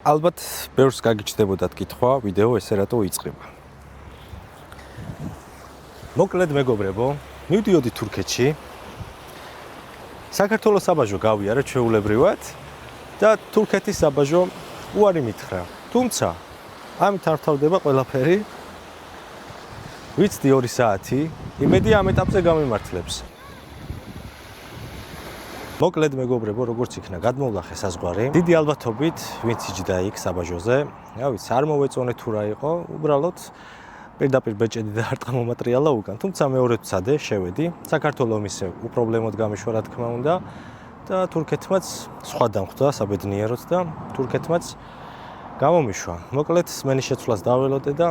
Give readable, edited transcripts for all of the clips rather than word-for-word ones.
ალბათ ბევრს გაგიჩნდებოდათ კითხვა, ვიდეო ესე რატო იწყება. მოკლედ მეგობრებო, მივდიოდი თურქეთში. საქართველოს საბაჟო გავიარე ჩვეულებრივად და თურქეთის საბაჟო უარი მითხრა. თუმცა ამით არ თავდება ყველაფერი. ვიცდი 2 საათი, იმედი ამ ეტაპზე გამიმართლებს. მოკლედ მეგობრებო, როგორც იქნა გადმოვлахე საზღვარი. დიდი ალბათობით ვინც იჯდა იქ საბაჟოზე, რა ვიცი, არ მოვეწონე თუ რა იყო, უბრალოდ პირდაპირ ბეჭედი და არტყა მომატრიალა უკან. თუმცა მეორედ ვცადე, შევედი. საქართველოს ისე უპრობლემოდ გამიშვა რა თქმა უნდა და თურქეთმაც სხვა დამხვდა საბედნიეროდ და თურქეთმაც გამომიშვა. მოკლედ სმენის შეცვლას დაველოდე და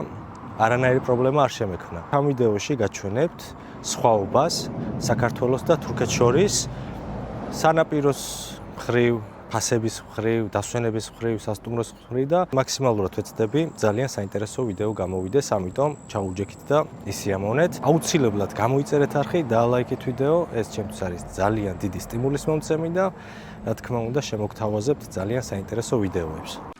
არანაირი პრობლემა არ შემექმნა. ამ ვიდეოში გაჩვენებთ სხვაობას საქართველოს და თურქეთს შორის სანაპიროს მხრივ, ფასების მხრივ, დასვენების მხრივ, სასტუმროს მხრივ და მაქსიმალურად ვეცდები ძალიან საინტერესო ვიდეო გამოვიდეს, ამიტომ ჩაუჯექით და ისიამოვნეთ. აუცილებლად გამოიწერეთ არხი, დაალაიქეთ ვიდეო, ეს ჩემთვის არის ძალიან დიდი სტიმულის მომცემი და რა თქმა უნდა შემოგთავაზებთ ძალიან საინტერესო ვიდეოებს.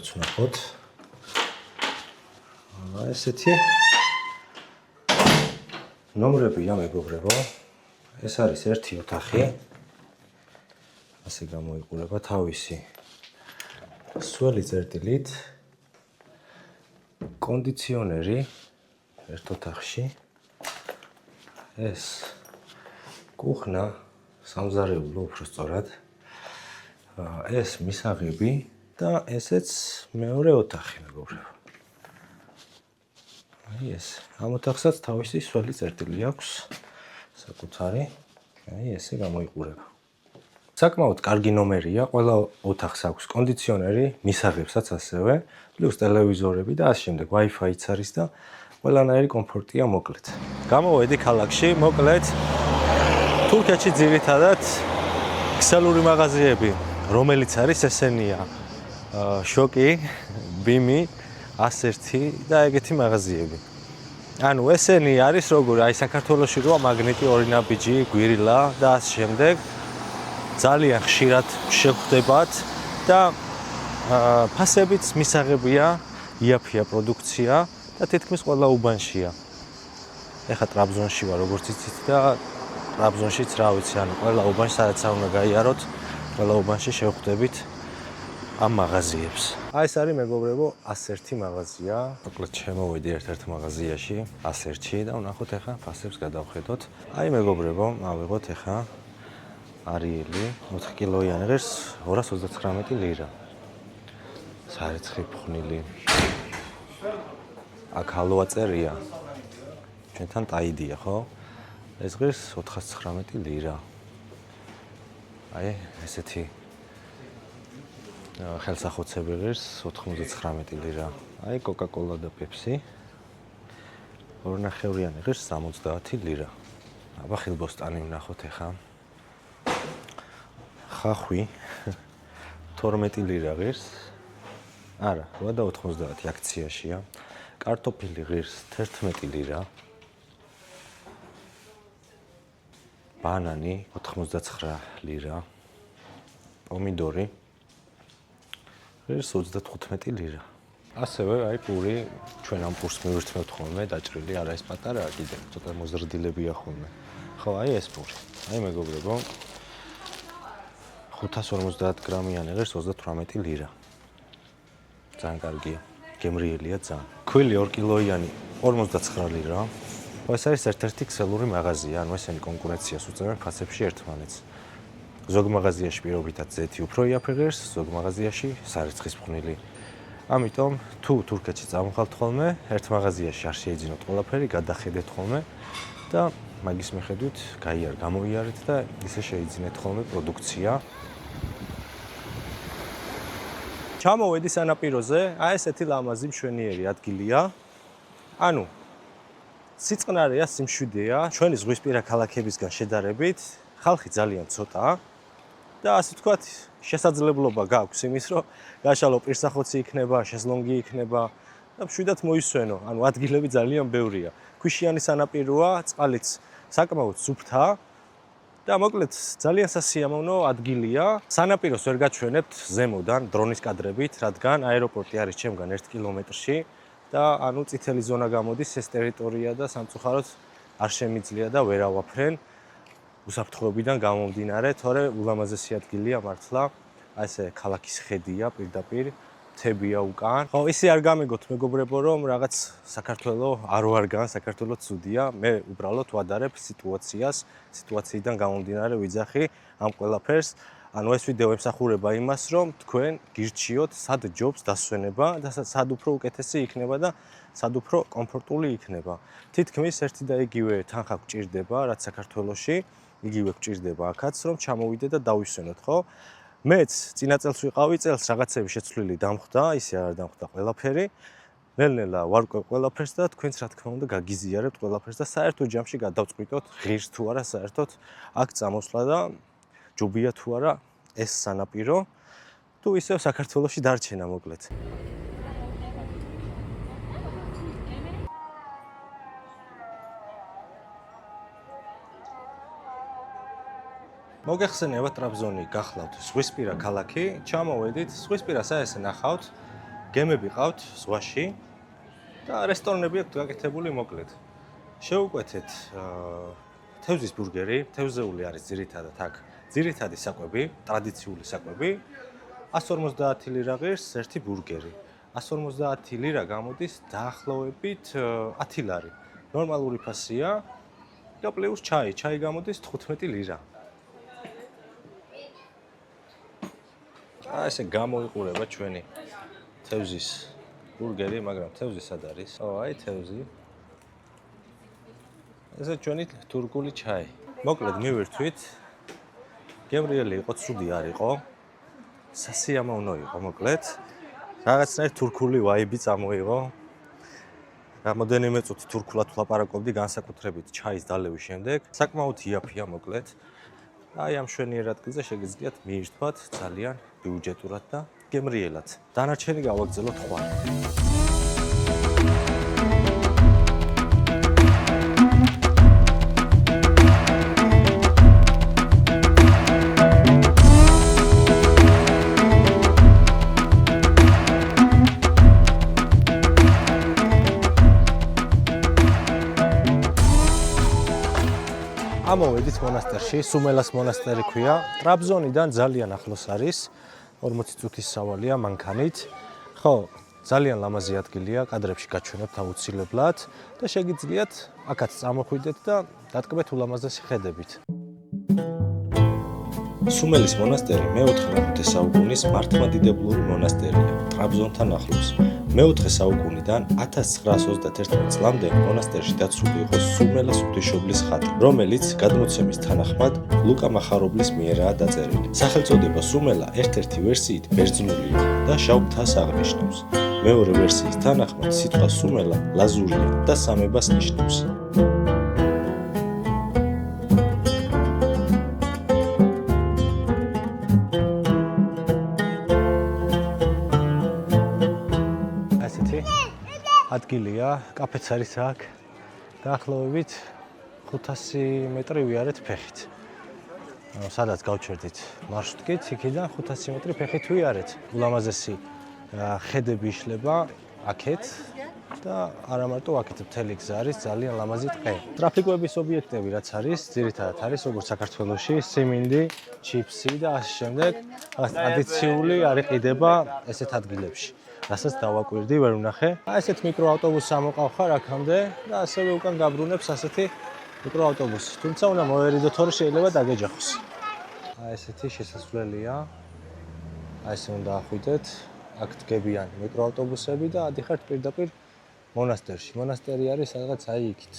ვცნახოთ. ესეთი ნომრებია მეგობრებო. ეს არის ერთი ოთახი. ასე გამოიყურება თავისი სველი წერტილით. კონდიციონერი ერთ ოთახში. ეს კუხნა, სამზარეულო უფრო სწორად. ეს მისაღები და ესეც მეორე ოთახი მეგობრებო. აი ეს. ამ ოთახსაც თავისი სველი წერტილი აქვს. საკუთარი. აი ესე გამოიყურება. საკმაოდ კარგი ნომერია. ყველა ოთახს აქვს კონდიციონერი, მისაღებსაც ასევე, პლუს ტელევიზორები და ასე შემდეგ. Wi-Fi-ც არის და ყველანაირი კომფორტია მოკლედ. გამოვედი ქალაქში, მოკლედ თურქეთში ძირითადად ქსელური მაღაზიები, რომელიც არის ესენია. შოკი, ბიმი, 101 და ეგეთი მაღაზიები. ანუ ესენი არის როგორი, აი საქართველოში როა მაგნიტი, ორინაბიჯი, გვირილა და ასე შემდეგ. ძალიან ხშირად შეხვდებათ და ფასებიც მისაღებია, იაფია პროდუქცია და თითქმის ყველა უბანშია. ეხლა ტრაბზონში ვარ, როგორც იცით და ტრაბზონშიც რა ვიცი, ანუ ყველა უბანში სადაც არ უნდა გაიაროთ, ყველა უბანში შევხვდებით ამ მაღაზიებს. აი ეს არის მეგობრებო 101 მაღაზია. მოკლედ შემოვედი ერთ-ერთ მაღაზიაში 101-ში და ვნახოთ ახლა ფასებს გადავხედოთ. აი მეგობრებო, ავიღოთ ახლა არიელი 4 კილოიანი ღირს 239 ლირა. სარეცხი ფხვნილი. აქ ჰალვა წერია. ჩვენთან ტაიდია, ხო? ეს ღირს 419 ლირა. აი ესეთი ხელსახოცები ღირს 99 ლირა. აი კოკა-კოლა და პეპსი. ორნახევრიანი ღირს 70 ლირა. აბა ხილბოსტანი ვნახოთ ახლა. ხახვი 12 ლირა ღირს. არა, 8.90 აქციაშია. კარტოფილი ღირს 11 ლირა. ბანანი 99 ლირა. პომიდორი ღირს 35 ლირა. ასევე აი პური, ჩვენ ამ პურს მივირთმევთ ხოლმე, დაჭრილი, არა ეს პატარაა კიდე, ცოტა მოზრდილებია ხოლმე. ხო, აი ეს პური. აი მეგობრებო 550 გრამიანი ღირს 38 ლირა. ძალიან კარგია. გემრიელია ძალიან. ქვილი 2 კილოიანი 59 ლირა. ეს არის ერთ-ერთი ქსელური მაღაზია, ანუ ესენი კონკურენციას უწევენ ფასებში ერთმანეთს. ზოგ მაღაზიაში პირობითად ზეთი უფრო იაფი ღირს, ზოგ მაღაზიაში სარეცხის ფხვნილი. ამიტომ თუ თურქეთში წამოხალთ ხოლმე, ერთ მაღაზიაში არ შეიძინოთ ყველაფერი, გადახედეთ ხოლმე და მაგის მიხედვით გამოიარეთ და ისე შეიძინეთ ხოლმე პროდუქცია. ჩამოვედი სანაპიროზე, აი ესეთი ლამაზი მშვენიერი ადგილია. ანუ სიწყნარეა, სიმშვიდეა, ჩვენი ზღვისპირა ქალაქებისგან შედარებით, ხალხი ძალიან ცოტაა და ასე ვთქვათ, შესაძლებლობა გაქვს იმის, რომ გაშალო პირსახოცი იქნება, შეზლონგი იქნება და მშვიდად მოისვენო. ანუ ადგილები ძალიან ბევრია. ქვიშიანი სანაპიროა, წყალიც საკმაოდ სუფთაა და მოკლედ ძალიან სასიამოვნო ადგილია. სანაპიროს ვერ გაჩვენებთ ზემოდან დრონის კადრებით, რადგან აეროპორტი არის ჩემგან 1 კილომეტრში და ანუ წითელი ზონა გამოდის ეს ტერიტორია და სამწუხაროდ არ შემიძლია და ვერ ავაფრენ უსაფრთხოებიდან გამომდინარე, თორე ულამაზესი ადგილია მართლა. აი ესე ქალაქის ხედია პირდაპირ, მთებია უკან. ხო, ისე არ გამიგოთ მეგობრებო, რომ რაღაც საქართველოს არ ვარგან, საქართველოს ცუდია. მე უბრალოდ ვადარებ სიტუაციიდან გამომდინარე ვიძახი ამ ყველაფერს. ანუ ეს ვიდეო ემსახურება იმას, რომ თქვენ გირჩიოთ, სად ჯობს დასვენება და სად უფრო უკეთესი იქნება და სად უფრო კომფორტული იქნება. თითქმის ერთი და იგივე თანხა გჭირდება, რაც საქართველოში, იგივე გჭირდება აქაც, რომ ჩამოვიდე და დავისვენოთ, ხო? მეც წინა წელს ვიყავი, წელს რაღაცები შეცვლილი დამხვდა, ისე არ დამხვდა ყველაფერი. ნელ-ნელა ვარკვევ ყველაფერს და თქვენც რა თქმა უნდა გაგიზიარებთ ყველაფერს და საერთო ჯამში გადავწყვიტოთ, ღირს თუ არა საერთოდ აქ წამოსვლა და ჯობია თუ არა ეს სანაპირო თუ ისევ საქართველოში დარჩენა მოკლედ. მოგეხსენებათ ტრაბზონი გახლავთ ზღვისპირა ქალაქი, ჩამოვედით, ზღვისპირას აესე ნახავთ, გემები ყავთ ზღვაში და რესტორნები აქვთ გაკეთებული მოკლედ. შევუკვეთეთ თევზის ბურგერი, თევზეული არის ძირითადად აქ. ძირითადი საკვები, ტრადიციული საკვები, 150 ლირა ღირს ერთი ბურგერი. 150 ლირა გამოდის დაახლოებით 10 ლარი. ნორმალური ფასია და პლუს ჩაი გამოდის 15 ლირა. ესე გამოიყურება ჩვენი თევზის ბურგერი, მაგრამ თევზი სად არის? აი თევზი. ესე ჩვენი თურქული ჩაი. მოკლედ მივირთვით. გემრიელი იყო, ცუდი არ იყო. სასიამოვნო იყო მოკლედ. რაღაცნაირ თურქული ვაიბი წამოიღო. რამოდენიმე წუთი თურქულად ვლაპარაკობდი, განსაკუთრებით ჩაის დალევის შემდეგ. საკმაოდ იაფია მოკლედ. აი ამ შვენიერ ადგილზე შეგიძლიათ მიირთვათ ძალიან ბიუჯეტურად და გემრიელად. დანარჩენი გავაგრძელოთ ხვალ. ამოვედით მონასტერში, სუმელას მონასტერი ქვია. ტრაბზონიდან ძალიან ახლოს არის, 40 წუთის სავალია მანქანით. ხო, ძალიან ლამაზი ადგილია, კადრებში გაჩვენებთ აუცილებლად და შეგიძლიათ აქაც წამოხვიდეთ და დატკბეთ ულამაზესი ხედებით. სუმელის მონასტერი მე-14 საუკუნის მართლმადიდებლური მონასტერია, ტრაბზონთან ახლოს. მე-4 საუკუნიდან 1921 წლამდე მონასტერში დაცული იყო სუმელას ღვთისმშობლის ხატი, რომელიც გადმოცემის თანახმად ლუკა მახარობლის მიერაა დაწერილი. სახელწოდება სუმელა ერთ-ერთი ვერსიით ბერძნულია და შავ მთას აღნიშნავს. მეორე ვერსიის თანახმად სიტყვა სუმელა ლაზურია და სამებას ნიშნავს. ადგილია, კაფეც არის აქ. დაახლოებით 500 მეტრი ვიარეთ ფეხით. სადაც გავჩერდით მარშრუტკით, იქიდან 500 მეტრი ფეხით ვიარეთ. ულამაზესი ხედები იშლება აქეთ და არა მარტო აქეთ მთელი გზა არის ძალიან ლამაზი ტყე. ტრაფიკების ობიექტები რაც არის, ძირითადად არის როგორც საქართველოში, სიმინდი, ჩიფსი და ასე შემდეგ. ტრადიციული არ იყიდება ესეთ ადგილებში. რასაც დავაკვირდი, ვერ ვნახე. აი ესეთ მიკროავტობუსს ამოყავხარ აქამდე და ასევე უკან გაბრუნებს ასეთი მიკროავტობუსი. თუმცა უნდა მოერიდო თორე შეიძლება დაგეჯახოს. აი ესეთი შესასვლელია. აი ესე უნდა ახვიდეთ. აქ დგებიან მიკროავტობუსები და ადიხართ პირდაპირ მონასტერში. მონასტერი არის სადღაც აი იქით.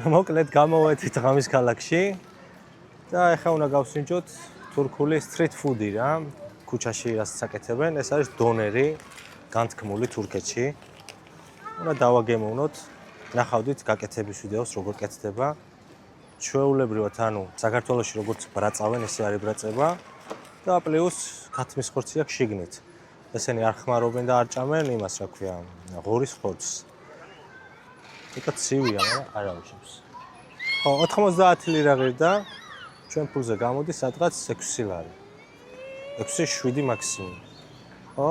მოკლედ გამოვედით ღამის ქალაქში და ეხლა უნდა გავსინჯოთ თურქული street food-ი რა. ქუჩაში რასაც აკეთებენ, ეს არის დონერი, განთქმული თურქეთში. უნდა დავაგემოვნოთ, ნახავდით გაკეთების ვიდეოს როგორ კეთდება. ჩვეულებრივად, ანუ საქართველოში როგორც ბრაწავენ, ესე არის ბრაწება და პლუს ქათმის ხორცი აქვს შიგნით. ესენი არ ხმარობენ და არ ჭამენ იმას, რა ქვია, ღორის ხორცს. ეკა ცივია, მაგრამ არ ავიშებს. ხო, 90 ლირა ღირდა. ჩვენ ფულზე გამოდის სადღაც 6 ლარი. 6-7 მაქსიმუმ. ხო?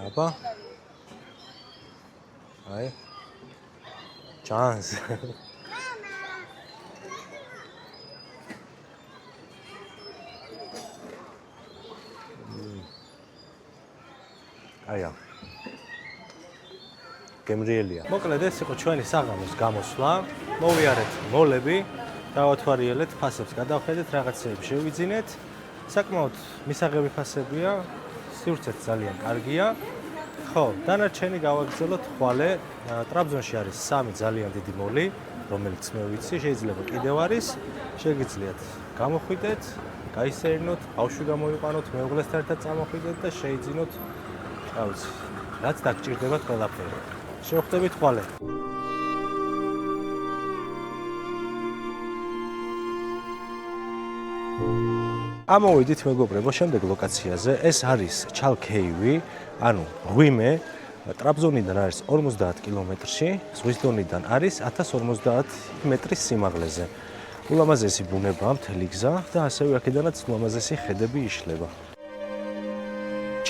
აბა. აი. ჩანს. აია. გემრიელია. მოკლედ ეს იყო ჩვენი საღამოს გამოსვლა. მოვიარეთ მოლები, დავათვალიერეთ, ფასებს გადავხედეთ, რაღაცეებს შევიძინეთ. საკმაოდ მისაღები ფასებია, სივრცეც ძალიან კარგია. ხო, დანარჩენი გავაგრძელოთ ხვალე. ტრაბზონში არის 3 ძალიან დიდი მოლი, რომელიც მე ვიცი, შეიძლება კიდევ არის. შეგიძლიათ გამოხვიდეთ, გაისერინოთ, ბავშვი გამოიყვანოთ, მეუღლესთან ერთად წამოხვიდეთ და შეიძინოთ, რა ვიცი, რაც დაგჭირდებათ ყველაფერი. შევხვდებით ხვალე. ამოვიდით მეგობრებო შემდეგ ლოკაციაზე. ეს არის ჩალქეივი, ანუ ღვიმე. ტრაბზონიდან არის 50 კილომეტრში, ზღვის დონიდან არის 1050 მეტრის სიმაღლეზე. ულამაზესი ბუნებაა მთელი გზა და ასევე აქედანაც ულამაზესი ხედები იშლება.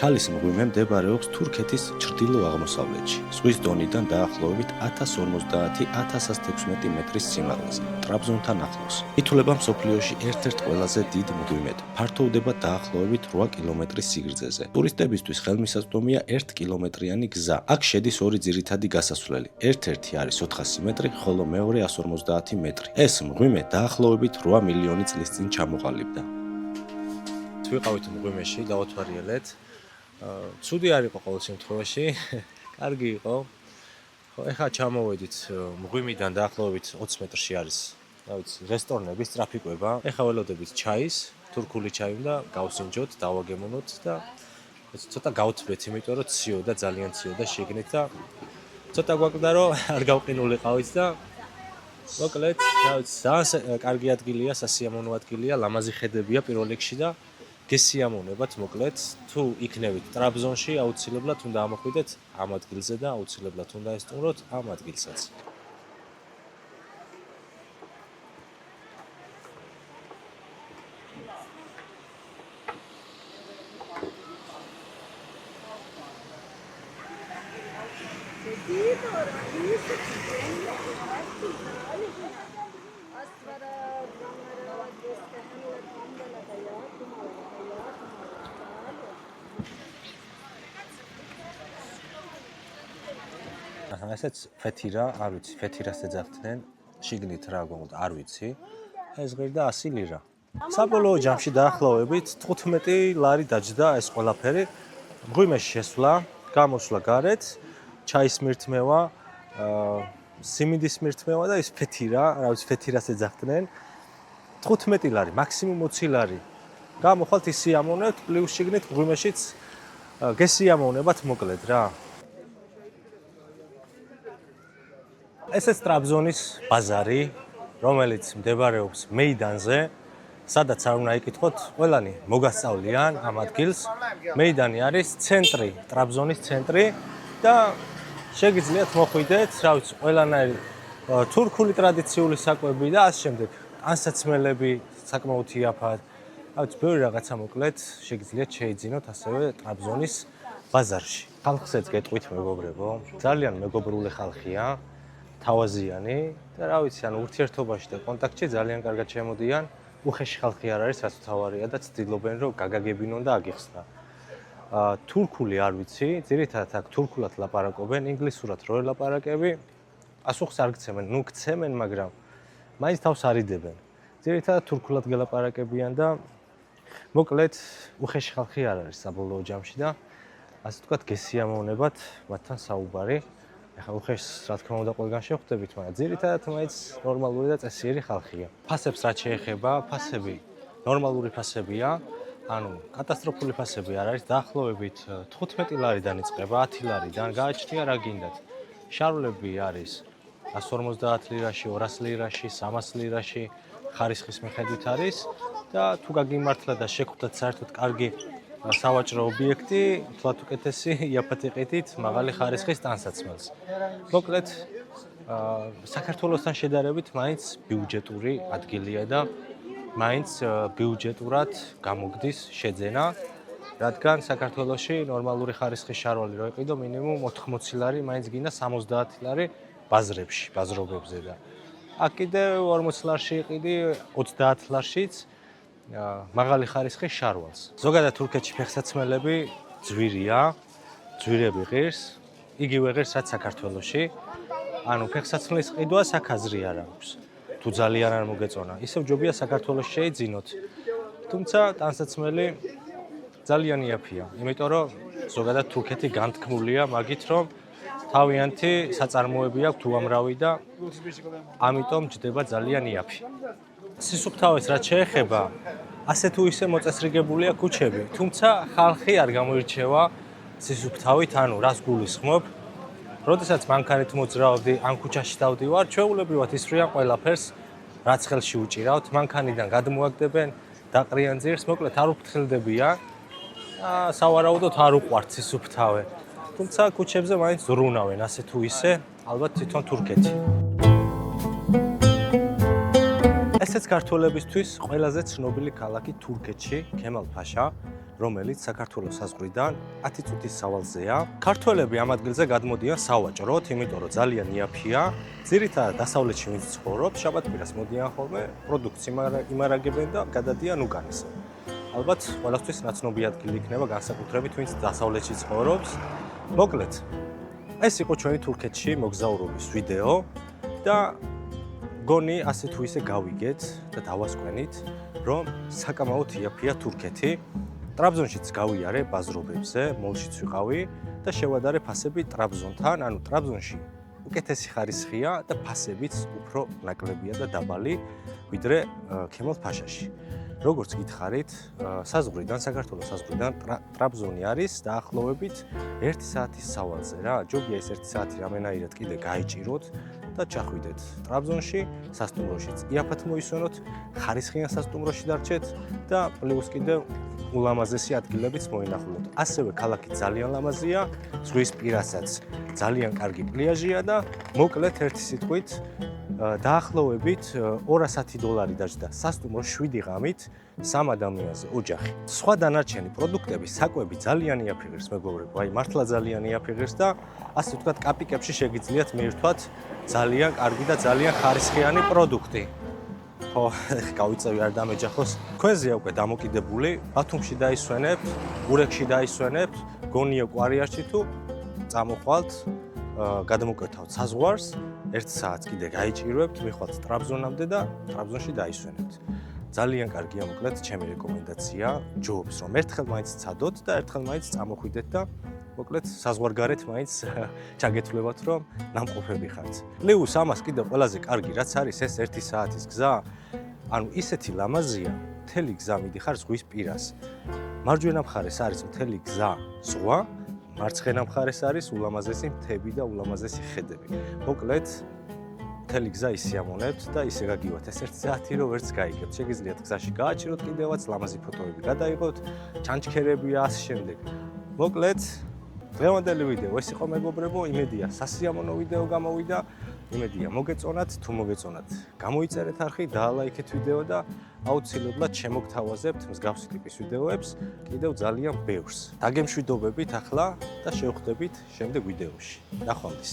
ჩალის მღვიმე მდებარეობს თურქეთის ჩრდილო-აღმოსავლეთში, ზღვის დონიდან დაახლოებით 1050-1116 მეტრის სიმაღლეზე, ტრაბზონთან ახლოს. ითვლება მსოფლიოში ერთ-ერთ ყველაზე დიდ მღვიმედ. ფართოვდება დაახლოებით 8 კილომეტრის სიგრძეზე. ტურისტებისთვის ხელმისაწვდომია 1 კილომეტრიანი გზა. აქ შედის ორი ძირითადი გასასვლელი. ერთ-ერთი არის 400 მეტრი, ხოლო მეორე 150 მეტრი. ეს მღვიმე დაახლოებით 8 მილიონი წლის წინ ჩამოყალიბდა. ვიყავით მღვიმეში, დავათვალიერეთ. ცუდი არ იყო ყოველ შემთხვევაში, კარგი იყო. ხო, ეხლა ჩამოვედით მღვიმიდან დაახლოებით 20 მეტრში არის, რა ვიცი, რესტორნების ტრაფიკება. ეხლა ველოდებით ჩაის, თურქული ჩაი უნდა გავსინჯოთ, დავაგემოვნოთ და ცოტა გავთბეთ, იმიტომ რომ ციოდა, ძალიან ციოდა შიგნით და ცოტა გვაკვდა რომ არ გავყინულიყავით და მოკლედ, რა ვიცი, ძალიან კარგი ადგილია, სასიამოვნო ადგილია, ლამაზი ხედებია პირველ რიგში და გესიამოვნებათ მოკლედ თუ იქნებით ტრაბზონში აუცილებლად უნდა ამოხვიდეთ ამ ადგილზე და აუცილებლად უნდა ესტუმროთ ამ ადგილსაც. ესეც ფეთირა, არ ვიცი, ფეთირას ეძახდნენ, შიგნით რა გონდა, არ ვიცი. ეს ღირდა 100 ლირა. საბოლოო ჯამში დაახლოებით 15 ლარი დაჯდა ეს ყველაფერი. მღვიმეში შესვლა, გამოსვლა გარეთ, ჩაის მირთმევა, სიმინდის მირთმევა და ეს ფეთირა, რა ვიცი, ფეთირას ეძახდნენ. 15 ლარი, მაქსიმუმ 20 ლარი. გამოხვალთ ისიამოვნებთ, პლუს შიგნით მღვიმეშიც გესიამოვნებათ მოკლედ რა. ესეც ტრაბზონის ბაზარი, რომელიც მდებარეობს მეიდანზე, სადაც არ უნდა იკითხოთ, ყველანი მოგასწავლიან ამ ადგილს. მეიდანი არის ცენტრი, ტრაბზონის ცენტრი და შეგიძლიათ მოხვიდეთ, რა ვიცი, ყველანაირი თურქული ტრადიციული საკვები და ამ შემდეგ ანსაცმელები საკმაოდ იაფად. რა ვიცი, ბევრი რაღაცა მოკლედ შეგიძლიათ შეიძინოთ ასევე ტრაბზონის ბაზარში. ხალხსაც გეტყვით მეგობრებო, ძალიან მეგობრული ხალხია. თავაზიანი და რა ვიცი, ანუ ურთიერთობაში და კონტაქტში ძალიან კარგად შემოდიან. უხეში ხალხი არ არის, რაც თავარია და ცდილობენ რომ გაგაგებინონ და აგიხსნა. თურქული არ ვიცი, ძირითადად აქ თურქულად ლაპარაკობენ, ინგლისურად რო ელაპარაკები, პასუხს არ გცემენ, ნუ გცემენ, მაგრამ მაინც თავს არიდებენ. ძირითადად თურქულად გელაპარაკებიან და მოკლედ უხეში ხალხი არ არის საბოლოო ჯამში და ასე ვთქვათ, გესიამოვნებათ მათთან საუბარი. ეხლა უხეშს რა თქმა უნდა ყველგან შევხვდებით, მაგრამ ძირითადად მაინც ნორმალური და წესიერი ხალხია. ფასებს რაც შეეხება, ფასები ნორმალური ფასებია. ანუ კატასტროფული ფასები არ არის, დაახლოებით 15 ლარიდან იწყება, 10 ლარიდან, გააჩნია რა გინდათ. შარვლები არის 150 ლირაში, 200 ლირაში, 300 ლირაში, ხარისხის მიხედვით არის და თუ გაგიმართლა და შეგხვდათ საერთოდ კარგი სავაჭრო ობიექტი, თლათ უკეთესი იაფად იყიდით მაღალი ხარისხის ტანსაცმელს. მოკლედ, საქართველოსთან შედარებით მაინც ბიუჯეტური ადგილია და მაინც ბიუჯეტურად გამოგდის შეძენა, რადგან საქართველოში ნორმალური ხარისხის შარვალი რო იყიდო მინიმუმ 80 ლარი, მაინც გინდა 70 ლარი ბაზრებში, ბაზრობებზე და აქ კიდევ 40 ლარში იყიდი 30 ლარშიც მაღალი ხარისხის შარვალს. ზოგადად თურქეთში ფეხსაცმელები ძვირია, ძვირები ღირს, იგივე ღირს რაც საქართველოში. ანუ ფეხსაცმლის ყიდვა საქაზრი არ აქვს. თუ ძალიან არ მოგეწონა, ისევ ჯობია საქართველოში შეიძინოთ. თუმცა ტანსაცმელი ძალიან იაფია, იმიტომ რომ ზოგადად თურქეთი განთქმულია მაგით, რომ თავიანთი საწარმოები აქვს უამრავი და ამიტომ ჯდება ძალიან იაფი. სისუფთავეს რაც შეეხება, ასე თუ ისე მოწესრიგებულია ქუჩები, თუმცა ხალხი არ გამოირჩევა სისუფთავით, ანუ რას გულისხმობ. როდესაც მანქანით მოძრაობდი, ან ქუჩაში დავდივარ, ჩვეულებრივად ისვრიან ყველაფერს, რაც ხელში უჭირავთ, მანქანიდან გადმოაგდებენ, დაყრიან ძირს, მოკლედ არ უფრთხილდებიან. სავარაუდოდ არ უყვართ სისუფთავე. თუმცა ქუჩებზე მაინც ზრუნავენ, ასე თუ ისე, ალბათ თვითონ თურქეთი. ესეც ქართველებისთვის ყველაზე ცნობილი ქალაქი თურქეთში, ქემალ-ფაშა, რომელიც საქართველოს საზღვრიდან 10 წუთის სავალზეა. ქართველები ამ ადგილზე გადმოდიან სავაჭროდ, იმიტომ რომ ძალიან იაფია. ძირითადად დასავლეთში ვინც ცხოვრობს, შაბათ-კვირას მოდიან ხოლმე, პროდუქტს იმარაგებენ და გადადიან უკანასო. ალბათ ყველასთვის ნაცნობი ადგილი იქნება, განსაკუთრებით ვინც დასავლეთში ცხოვრობს. მოკლედ, ეს იყო ჩვენი თურქეთში მოგზაურობის ვიდეო და გონი ასე თუ ისე გავიგეთ და დავასკვენით, რომ საკამაოდ იაფია თურქეთი. ტრაბზონშიც გავიარე ბაზრობებზე, მოლშიც ვიყავი და შევადარე ფასები ტრაბზონთან, ანუ ტრაბზონში უკეთესი ხარისხია და ფასებიც უფრო ნაკლებია და დაბალი, ვიდრე ქემალ-ფაშაში. როგორც გითხარით, საზღვრიდან, საქართველოს საზღვრიდან ტრაბზონი არის დაახლოებით 1 საათის სავალზე რა. ჯობია ეს 1 საათი რამენაირად კიდე გაიჭიროთ და ჩახვიდეთ ტრაბზონში, სასტუმროშიც იაფად მოისვენოთ, ხარისხიან სასტუმროში დარჩეთ და პლუს კიდევ ულამაზესი ადგილებიც მოინახულოთ. ასევე ქალაქი ძალიან ლამაზია, ზღვის პირასაც ძალიან კარგი პლიაჟია და მოკლედ ერთი სიტყვით დაახლოებით $210 დაჯდა სასტუმრო 7 ღამით 3 ადამიანზე ოჯახი. სხვა დანარჩენი პროდუქტები, საკვები ძალიან იაფი ღირს მეგობრებო, აი მართლა ძალიან იაფი ღირს და ასე ვთქვათ კაპიკებში შეგიძლიათ მიირთვათ ძალიან კარგი და ძალიან ხარისხიანი პროდუქტი. ხო, გავიწევი არ დამეჯახოს. თქვენზეა უკვე დამოკიდებული, ბათუმში დაისვენებთ, გურეკში დაისვენებთ, გონია კვარიარში თუ წამოხვალთ, გადმოკვეთავთ საზღვარს, 1 საათს კიდე გაიჭირვებთ, მიხვალთ ტრაბზონამდე და ტრაბზონში დაისვენებთ. ძალიან კარგია მოკლედ ჩემი რეკომენდაცია, ჯობს რომ ერთხელ მაინც ცადოთ და ერთხელ მაინც წამოხვიდეთ და მოკლედ საზღვარგარეთ მაინც ჩაგეთვლებათ რომ ნამყოფები ხართ. პლუს ამას კიდევ ყველაზე კარგი რაც არის ეს 1 საათის გზა, ანუ ისეთი ლამაზია, მთელი გზა მიდიხარ ზღვის პირას. მარჯვენა მხარეს არის მთელი გზა ზღვა, მარცხენა მხარეს არის ულამაზესი მთები და ულამაზესი ხედები. მოკლედ მთელი გზა ისიამოვნებთ და ისე გაგივათ ეს 1 საათი რომ ვერც გაიგებთ. შეგიძლიათ გზაში გააჭიროთ კიდევაც ლამაზი ფოტოები გადაიღოთ, ჩანჩქერები და ასე შემდეგ. მოკლედ დღევანდელი ვიდეო ეს იყო მეგობრებო, იმედია სასიამოვნო ვიდეო გამოვიდა, იმედია მოგეწონათ, თუ მოგეწონათ გამოიწერეთ არხი, დაალაიქეთ ვიდეო და აუცილებლად შემოგთავაზებთ მსგავსი ტიპის ვიდეოებს კიდევ ძალიან ბევრს. დაგემშვიდობებით ახლა და შევხვდებით შემდეგ ვიდეოში. ნახვამდის.